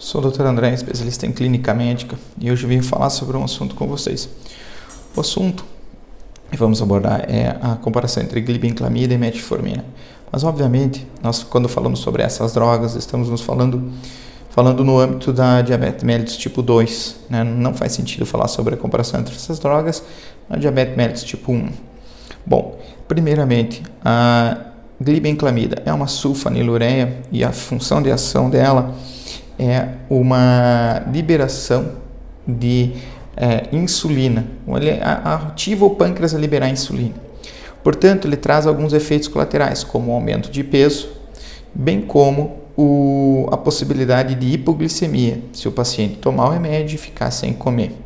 Sou o Dr. André, especialista em clínica médica, e hoje vim falar sobre um assunto com vocês. O assunto que vamos abordar é a comparação entre glibenclamida e metformina. Mas, obviamente, nós quando falamos sobre essas drogas, estamos nos falando no âmbito da diabetes mellitus tipo 2. Né? Não faz sentido falar sobre a comparação entre essas drogas na diabetes mellitus tipo 1. Bom, primeiramente, a glibenclamida é uma sulfanilureia e a função de ação dela é uma liberação de insulina. Ele ativa o pâncreas a liberar insulina. Portanto, ele traz alguns efeitos colaterais, como o aumento de peso, bem como a possibilidade de hipoglicemia, se o paciente tomar o remédio e ficar sem comer.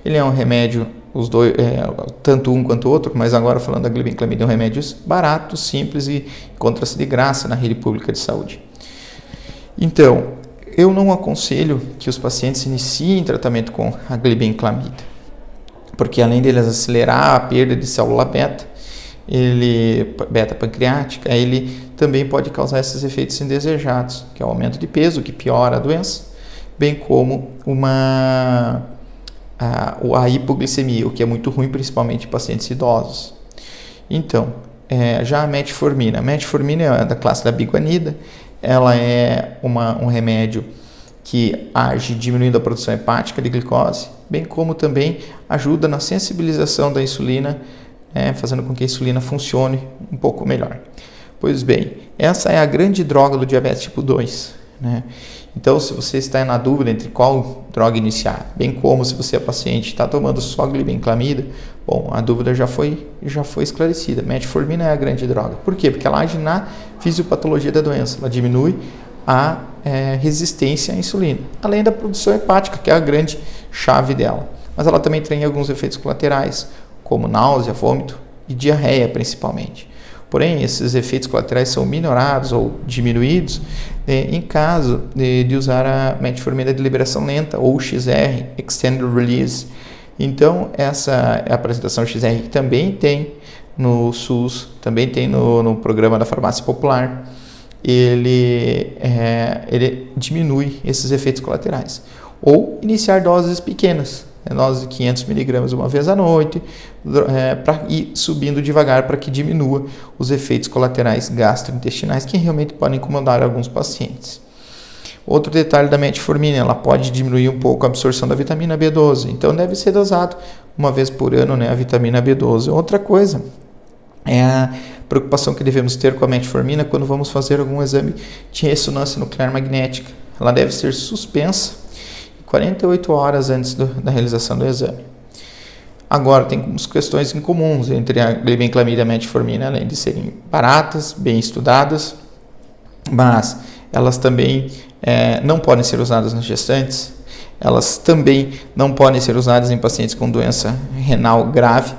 Ele é um remédio, os dois, tanto um quanto o outro, mas agora falando da glibenclamida, é um remédio barato, simples e encontra-se de graça na rede pública de saúde. Então, eu não aconselho que os pacientes iniciem tratamento com a glibenclamida, porque além dele acelerar a perda de célula beta pancreática, ele também pode causar esses efeitos indesejados, que é o aumento de peso, que piora a doença, bem como a hipoglicemia, o que é muito ruim, principalmente em pacientes idosos. Então, já a metformina é da classe da biguanida. Ela é um remédio que age diminuindo a produção hepática de glicose, bem como também ajuda na sensibilização da insulina, fazendo com que a insulina funcione um pouco melhor. Pois bem, essa é a grande droga do diabetes tipo 2. Né? Então, se você está na dúvida entre qual droga iniciar, bem como se você é paciente e está tomando só glibenclamida, bom, a dúvida já foi esclarecida. Metformina é a grande droga. Por quê? Porque ela age na fisiopatologia da doença. Ela diminui a resistência à insulina, além da produção hepática, que é a grande chave dela. Mas ela também tem alguns efeitos colaterais, como náusea, vômito e diarreia, principalmente. Porém, esses efeitos colaterais são minorados ou diminuídos em caso de usar a metformina de liberação lenta, ou XR, Extended Release. Então, essa apresentação XR que também tem no SUS, também tem no programa da farmácia popular, ele diminui esses efeitos colaterais. Ou iniciar doses pequenas, dose de 500 mg uma vez à noite, para ir subindo devagar para que diminua os efeitos colaterais gastrointestinais que realmente podem incomodar alguns pacientes. Outro detalhe da metformina, ela pode diminuir um pouco a absorção da vitamina B12, então deve ser dosado uma vez por ano, a vitamina B12. Outra coisa é a preocupação que devemos ter com a metformina quando vamos fazer algum exame de ressonância nuclear magnética. Ela deve ser suspensa 48 horas antes da realização do exame. Agora, tem algumas questões incomuns entre a glibenclamida e a metformina, além de serem baratas, bem estudadas, mas elas também não podem ser usadas nas gestantes, elas também não podem ser usadas em pacientes com doença renal grave,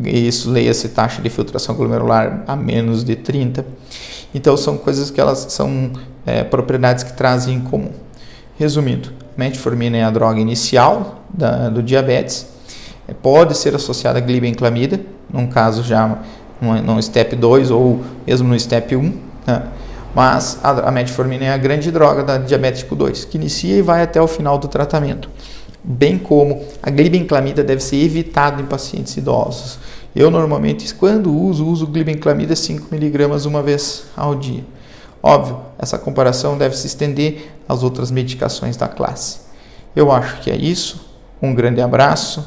isso leia-se taxa de filtração glomerular a menos de 30. Então, são coisas que elas são propriedades que trazem em comum. Resumindo, metformina é a droga inicial do diabetes, pode ser associada a glibenclamida, num caso já no step 2 ou mesmo no step 1, né? Mas a metformina é a grande droga da diabetes tipo 2, que inicia e vai até o final do tratamento, bem como a glibenclamida deve ser evitada em pacientes idosos. Eu normalmente, quando uso glibenclamida 5 mg uma vez ao dia. Óbvio, essa comparação deve se estender às outras medicações da classe. Eu acho que é isso. Um grande abraço.